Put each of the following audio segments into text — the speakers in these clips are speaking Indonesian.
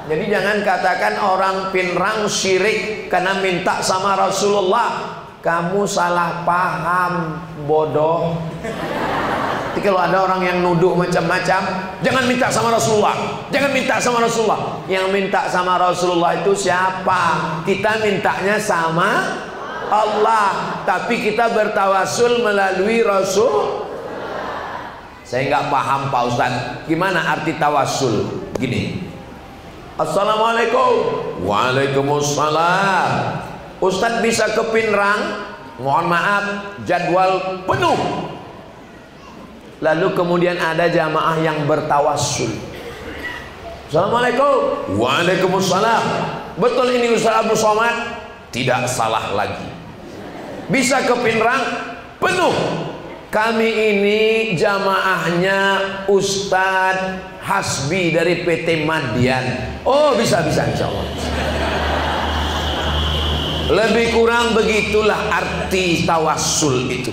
Jadi jangan katakan orang pinrang syirik karena minta sama Rasulullah. Kamu salah paham, bodoh. Jadi kalau ada orang yang nuduh macam-macam, jangan minta sama Rasulullah, jangan minta sama Rasulullah. Yang minta sama Rasulullah itu siapa? Kita mintanya sama Allah, tapi kita bertawasul melalui Rasul. Saya nggak paham Pak Ustadz, gimana arti tawasul? Gini, Assalamualaikum. Waalaikumsalam. Ustadz bisa ke Pinrang, mohon maaf jadwal penuh. Lalu kemudian ada jamaah yang bertawassul. Assalamualaikum. Waalaikumsalam. Betul ini Ustaz Abdul Somad? Tidak salah lagi. Bisa ke Pinrang, penuh. Kami ini jamaahnya Ustadz Hasbi dari PT Madian. Oh bisa insya Allah. Lebih kurang begitulah arti tawassul itu.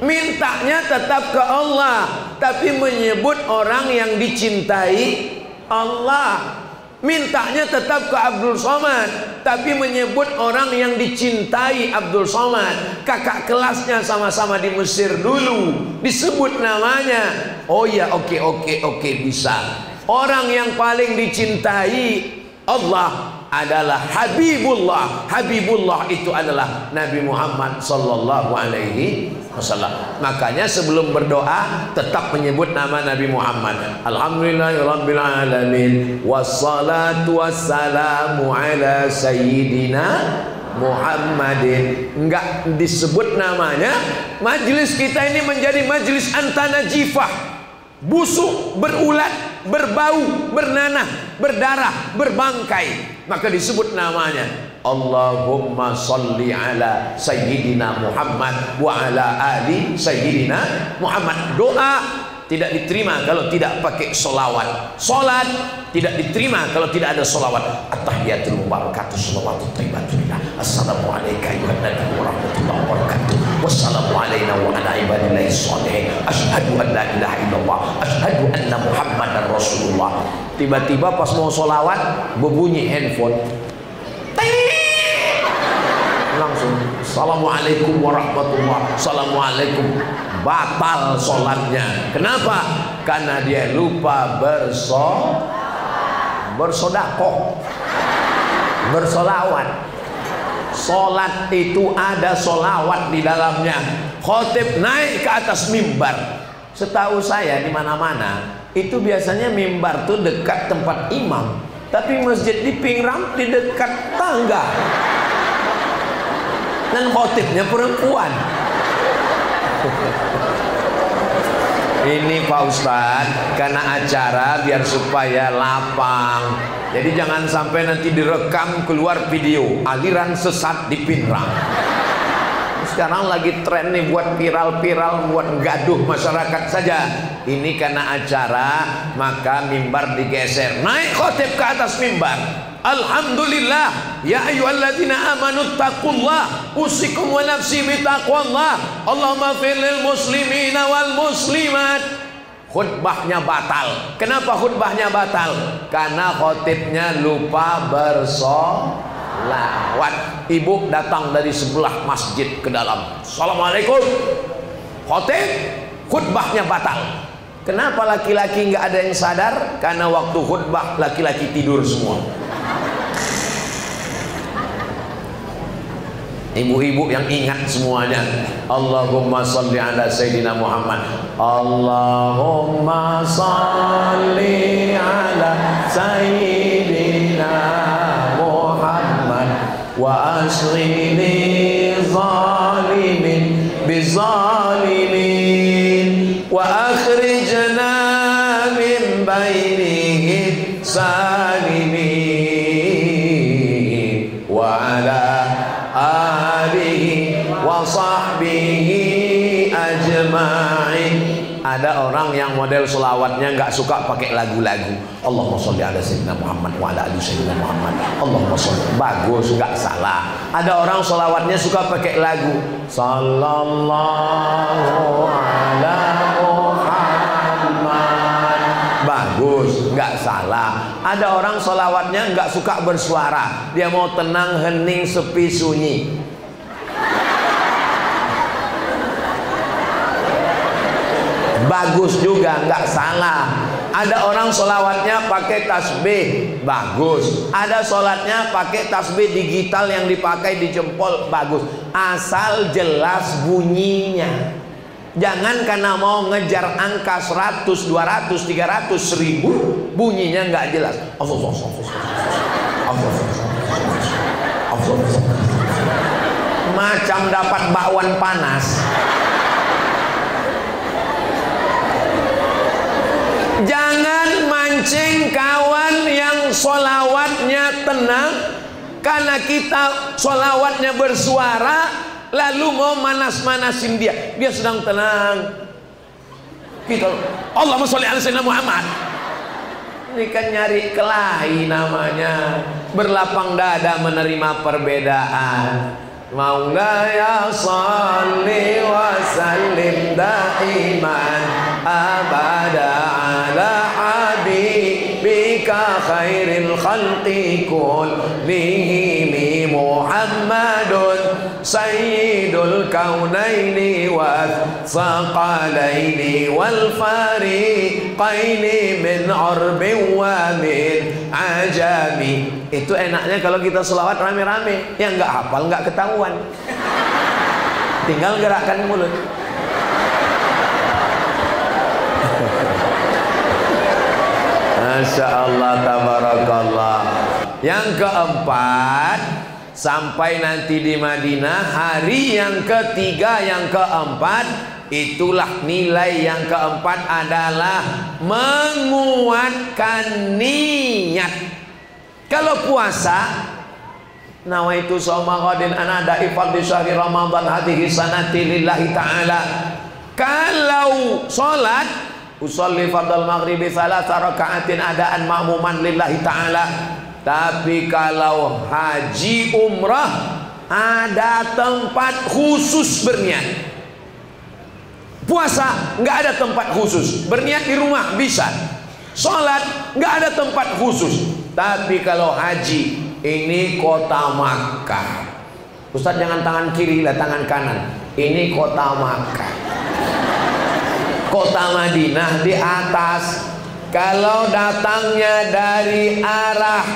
Mintanya tetap ke Allah, tapi menyebut orang yang dicintai Allah. Mintanya tetap ke Abdul Somad, tapi menyebut orang yang dicintai Abdul Somad. Kakak kelasnya sama-sama di Mesir dulu, disebut namanya. Oh ya, oke, bisa. Orang yang paling dicintai Allah adalah Habibullah. Habibullah itu adalah Nabi Muhammad sallallahu alaihi wasallam. Makanya sebelum berdoa tetap menyebut nama Nabi Muhammad. Alhamdulillahirabbil alamin wassalatu wassalamu ala sayyidina Muhammadin. Enggak disebut namanya. Majelis kita ini menjadi majelis antanajifah, busuk, berulat, berbau, bernanah, berdarah, berbangkai. Maka disebut namanya. Allahumma salli ala sayyidina Muhammad wa ala ali sayyidina Muhammad. Doa tidak diterima kalau tidak pakai solawat. Solat tidak diterima kalau tidak ada solawat. At-tahiyatul mubarakatuh salawatut thayyibatulillah. Assalamu alayka ayyuhan nabi wa rahmatullahi wa barakatuh. Wassalamu alayna wa ala ibadillahi sholihin. Asyhadu an la ilaha illallah. Asyhadu anna Muhammadar Rasulullah. Tiba-tiba pas mau solawat berbunyi handphone. Langsung assalamualaikum warahmatullahi. Assalamualaikum. Batal sholatnya. Kenapa? Karena dia lupa bersodakoh, bersolawat. Sholat itu ada solawat di dalamnya. Khotib naik ke atas mimbar. Setahu saya di mana-mana itu biasanya mimbar tuh dekat tempat imam, tapi masjid di Pingrang di dekat tangga. Dan khotibnya perempuan. Ini Pak Ustadz, karena acara biar supaya lapang. Jadi jangan sampai nanti direkam keluar video aliran sesat di Pinrang. Sekarang lagi tren nih buat viral-viral, buat gaduh masyarakat saja. Ini karena acara, maka mimbar digeser. Naik khotib ke atas mimbar. Alhamdulillah, ya ayyuhalladzina amanu taqullah, usikum wa nafsi bitaqwallah. Allahumma fir lil muslimina wal muslimat. Khutbahnya batal. Kenapa khutbahnya batal? Karena khotibnya lupa bersolawat. Ibu datang dari sebelah masjid ke dalam. Assalamualaikum. Khotib, khutbahnya batal. Kenapa laki-laki nggak ada yang sadar? Karena waktu khutbah laki-laki tidur semua. Ibu-ibu yang ingat semuanya. Allahumma salli ala sayyidina Muhammad. Allahumma salli ala sayyidina Muhammad wa asghini zalimin bizalimin wa akhrijna min bainihim salimin wa ala alihi wa sahbihi ajma'in. Ada orang yang model selawatnya nggak suka pakai lagu-lagu. Allahumma sholli ala sayyidina Muhammad wa ala ali sayyidina Muhammad. Allahumma sholli. Bagus, nggak salah. Ada orang selawatnya suka pakai lagu. Sallallahu ala Muhammad. Bagus, nggak salah. Ada orang sholawatnya nggak suka bersuara, dia mau tenang, hening, sepi, sunyi. Bagus juga, nggak salah. Ada orang sholawatnya pakai tasbih, bagus. Ada sholatnya pakai tasbih digital yang dipakai di jempol, bagus. Asal jelas bunyinya. Jangan karena mau ngejar angka 100, 200, 300, 1000 bunyinya nggak jelas. Macam dapat bakwan panas. Jangan mancing kawan yang sholawatnya tenang, karena kita sholawatnya bersuara, lalu mau manas-manasin dia. Dia sedang tenang, kita Allahumma sholli ala sayyidina Muhammad. Ini kan nyari kelahi namanya. Berlapang dada menerima perbedaan. Maulaya sholli wa sallim daiman abada ala habibika khairil khalqi kullihim Muhammadun sayyidul kaunaini wa thaqalaini wal fariqaini min urbin wa min ajami. Itu enaknya kalau kita selawat rame-rame, yang nggak hafal nggak ketahuan, tinggal gerakkan mulut. Masya Allah, tabarakallah. Yang keempat, sampai nanti di Madinah, hari yang ketiga, yang keempat, itulah nilai yang keempat adalah menguatkan niat. Kalau puasa, nawaitu shauma ghadin ana daifal di syahri Ramadan hadhihi sanati lillahi ta'ala. Kalau salat, usolli fardal maghribi thalatha raka'atin adaan ma'muman lillahi ta'ala. Tapi kalau haji umrah, ada tempat khusus berniat. Puasa nggak ada tempat khusus, berniat di rumah bisa. Sholat nggak ada tempat khusus. Tapi kalau haji, ini kota Makkah. Ustaz jangan tangan kiri lah, tangan kanan. Ini kota Makkah. Kota Madinah di atas. Kalau datangnya dari arah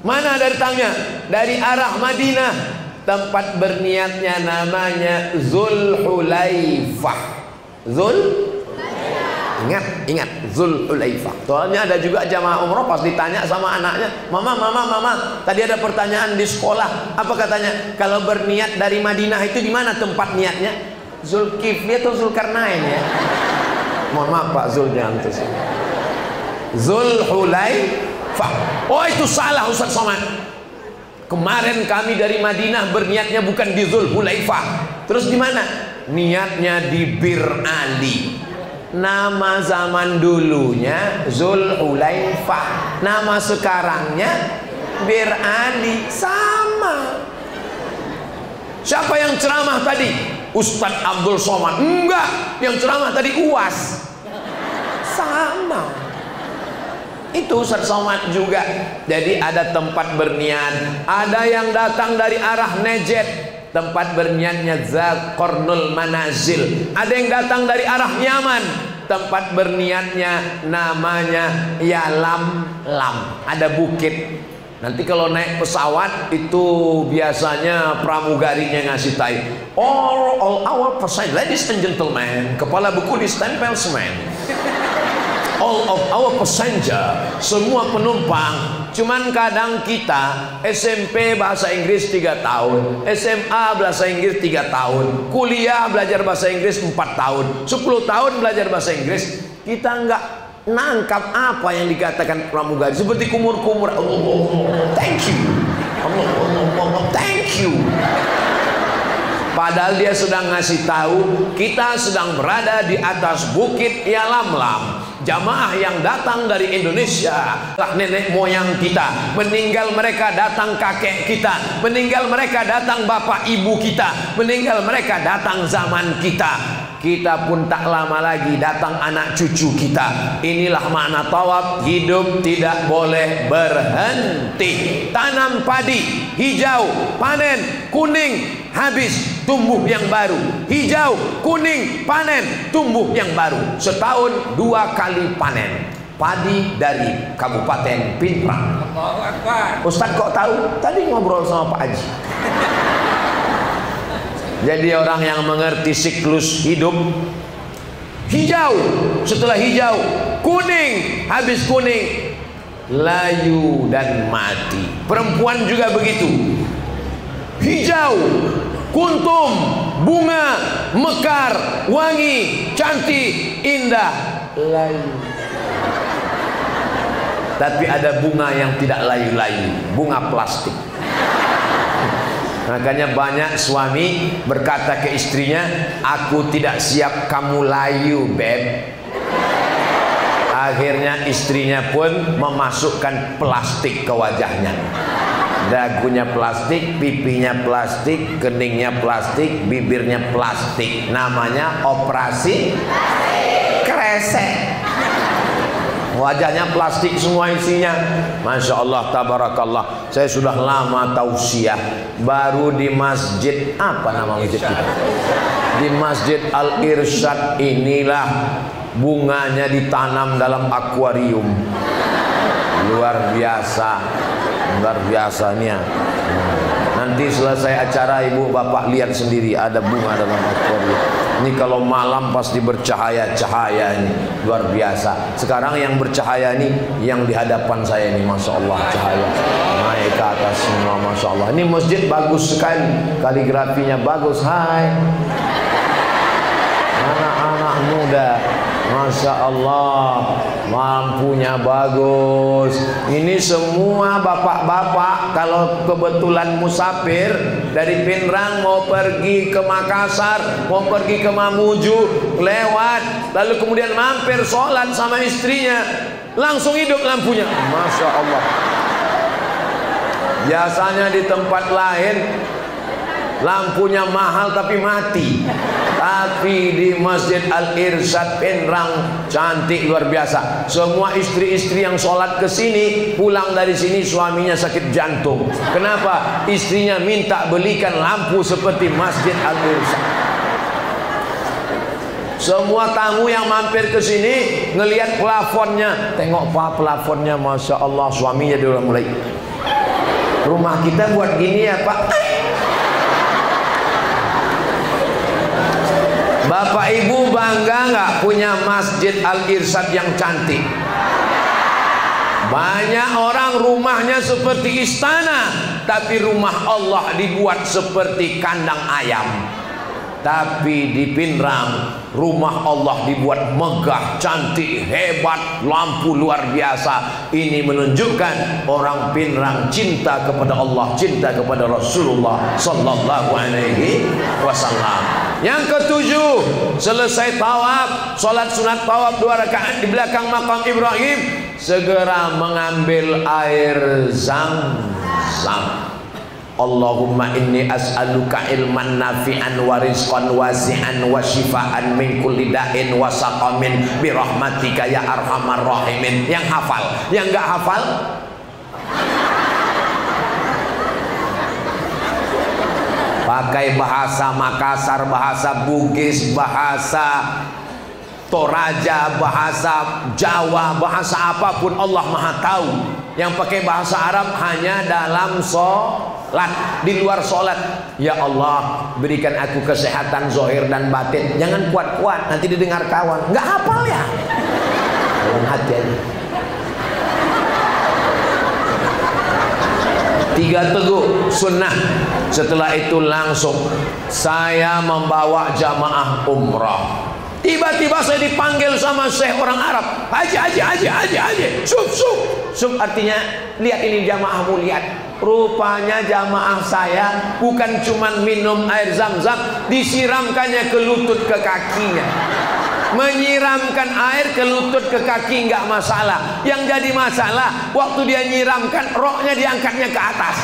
mana datangnya? Dari arah Madinah. Tempat berniatnya namanya Zulhulaifah. Ingat Zulhulaifah. Soalnya ada juga jamaah umroh pas ditanya sama anaknya, mama, tadi ada pertanyaan di sekolah, apa katanya? Kalau berniat dari Madinah itu di mana tempat niatnya? Zulkifli atau Zulkarnain ya? Mohon maaf Pak Zul, jangan terus. Zulhulaifah. Oh itu salah Ustaz Somad. Kemarin kami dari Madinah berniatnya bukan di Zulhulaifah. Terus di mana? Niatnya di Bir Ali. Nama zaman dulunya Zulhulaifah, nama sekarangnya Bir Ali. Sama. Siapa yang ceramah tadi? Ustadz Abdul Somad? Enggak, yang ceramah tadi UAS. Sama. Itu Ustadz Somad juga. Jadi ada tempat berniat. Ada yang datang dari arah Najd, tempat berniatnya Zakornul Manazil. Ada yang datang dari arah Yaman, tempat berniatnya namanya Yalamlam. Ada bukit. Nanti kalau naik pesawat itu biasanya pramugarinya ngasih tahu, all our passengers, ladies and gentlemen, kepala buku distempel semen. All of our passenger, semua penumpang. Cuman kadang kita SMP bahasa Inggris 3 tahun, SMA bahasa Inggris 3 tahun, kuliah belajar bahasa Inggris 4 tahun, 10 tahun belajar bahasa Inggris, kita nggak nangkap apa yang dikatakan pramugari. Seperti kumur-kumur, thank you, thank you. Padahal dia sedang ngasih tahu kita sedang berada di atas bukit Yalamlam. Jamaah yang datang dari Indonesia, nenek moyang kita, meninggal mereka datang kakek kita, meninggal mereka datang bapak ibu kita, meninggal mereka datang zaman kita. kita pun tak lama lagi datang anak cucu kita. Inilah makna tawaf, hidup tidak boleh berhenti. Tanam padi, hijau, panen, kuning, habis, tumbuh yang baru. Hijau, kuning, panen, tumbuh yang baru. Setahun 2 kali panen. Padi dari Kabupaten Pinrang. Ustaz kok tahu? Tadi ngobrol sama Pak Haji. Jadi orang yang mengerti siklus hidup, hijau, setelah hijau, kuning, habis kuning, layu dan mati. Perempuan juga begitu. Hijau, kuntum, bunga, mekar, wangi, cantik, indah, layu. Tapi ada bunga yang tidak layu-layu, bunga plastik. Makanya banyak suami berkata ke istrinya, aku tidak siap kamu layu, beb. Akhirnya istrinya pun memasukkan plastik ke wajahnya. Dagunya plastik, pipinya plastik, keningnya plastik, bibirnya plastik. Namanya operasi kresek. Wajahnya plastik semua isinya. Masya Allah, tabarakallah. Saya sudah lama tausiah, baru di masjid, apa nama masjid kita? Di Masjid Al-Irsyad inilah bunganya ditanam dalam akuarium. Luar biasa, luar biasanya. Nanti selesai acara ibu bapak lihat sendiri, ada bunga dalam akuarium. Ini kalau malam pasti bercahaya-cahaya ini, luar biasa. Sekarang yang bercahaya ini yang di hadapan saya ini, masya Allah, cahaya naik ke atas semua, masya Allah. Ini masjid bagus sekali, kaligrafinya bagus. Hai anak-anak muda, masya Allah, lampunya bagus. Ini semua bapak-bapak kalau kebetulan musafir dari Pinrang mau pergi ke Makassar, mau pergi ke Mamuju, lewat, lalu kemudian mampir sholat sama istrinya, langsung hidup lampunya, masya Allah. Biasanya di tempat lain lampunya mahal tapi mati, tapi di Masjid Al-Irsyad Pinrang cantik luar biasa. Semua istri-istri yang sholat ke sini, pulang dari sini suaminya sakit jantung. Kenapa? Istrinya minta belikan lampu seperti Masjid Al-Irsyad. Semua tamu yang mampir ke sini ngelihat plafonnya, tengok pak plafonnya, masya Allah. Suaminya dia mulai, rumah kita buat gini ya pak. Bapak ibu bangga nggak punya Masjid Al-Irsyad yang cantik? Banyak orang rumahnya seperti istana, tapi rumah Allah dibuat seperti kandang ayam. Tapi di Pinrang rumah Allah dibuat megah, cantik, hebat, lampu luar biasa. Ini menunjukkan orang Pinrang cinta kepada Allah, cinta kepada Rasulullah sallallahu alaihi wasallam. Yang ketujuh, selesai tawaf, sholat sunat tawaf 2 rakaat di belakang makam Ibrahim, segera mengambil air Zam-Zam. Allahumma inni as'aluka ilman nafi'an wa rizqan wasi'an wa shifaan min kulli da'in wa saqamin bi rahmatika ya arhamar rahimin. Yang hafal, yang enggak hafal pakai bahasa Makassar, bahasa Bugis, bahasa Toraja, bahasa Jawa, bahasa apapun Allah Maha tahu. Yang pakai bahasa Arab hanya dalam sholat, di luar sholat. Ya Allah, berikan aku kesehatan zahir dan batin. Jangan kuat-kuat, nanti didengar kawan. Nggak hafal ya? Dalam hati aja. 3 teguh sunnah. Setelah itu langsung saya membawa jamaah umrah. Tiba-tiba saya dipanggil sama Syekh orang Arab. Haji. Sub artinya lihat ini jamaahmu, lihat. Rupanya jamaah saya bukan cuma minum air Zam-Zam, disiramkannya ke lutut, ke kakinya. Menyiramkan air ke lutut, ke kaki nggak masalah. Yang jadi masalah waktu dia nyiramkan, roknya diangkatnya ke atas.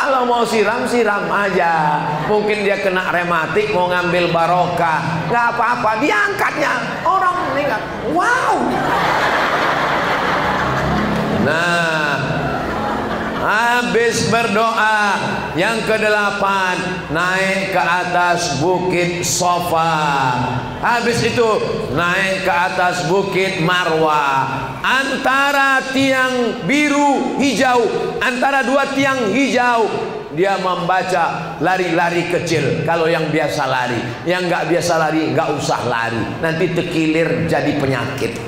Kalau mau siram, siram aja. Mungkin dia kena rematik, mau ngambil barokah, nggak apa-apa, diangkatnya. Orang meninggal, wow. Nah, habis berdoa, yang ke-8 naik ke atas bukit Sofa. Habis itu naik ke atas bukit Marwa. Antara tiang biru hijau, antara dua tiang hijau, dia membaca lari-lari kecil. Kalau yang biasa lari, yang nggak biasa lari nggak usah lari, nanti terkilir jadi penyakit.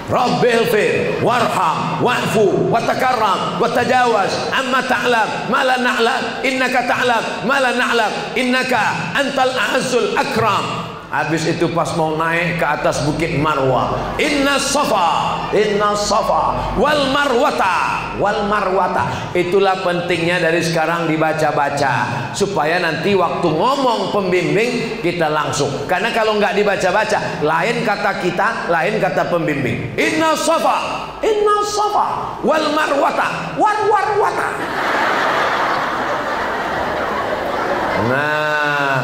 Rabbil fir warham wa'fu watakarram watajawaz amma ta'lam ma la na'lam innaka ta'lam ma la na'lam innaka antal a'azzul akram. Habis itu pas mau naik ke atas bukit Marwa, inna safa wal marwata. Itulah pentingnya dari sekarang dibaca-baca, supaya nanti waktu ngomong pembimbing kita langsung. Karena kalau nggak dibaca-baca, lain kata kita, lain kata pembimbing. Inna safa wal marwata warwata. Nah,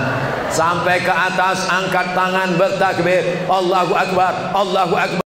sampai ke atas, angkat tangan bertakbir, Allahu Akbar, Allahu Akbar.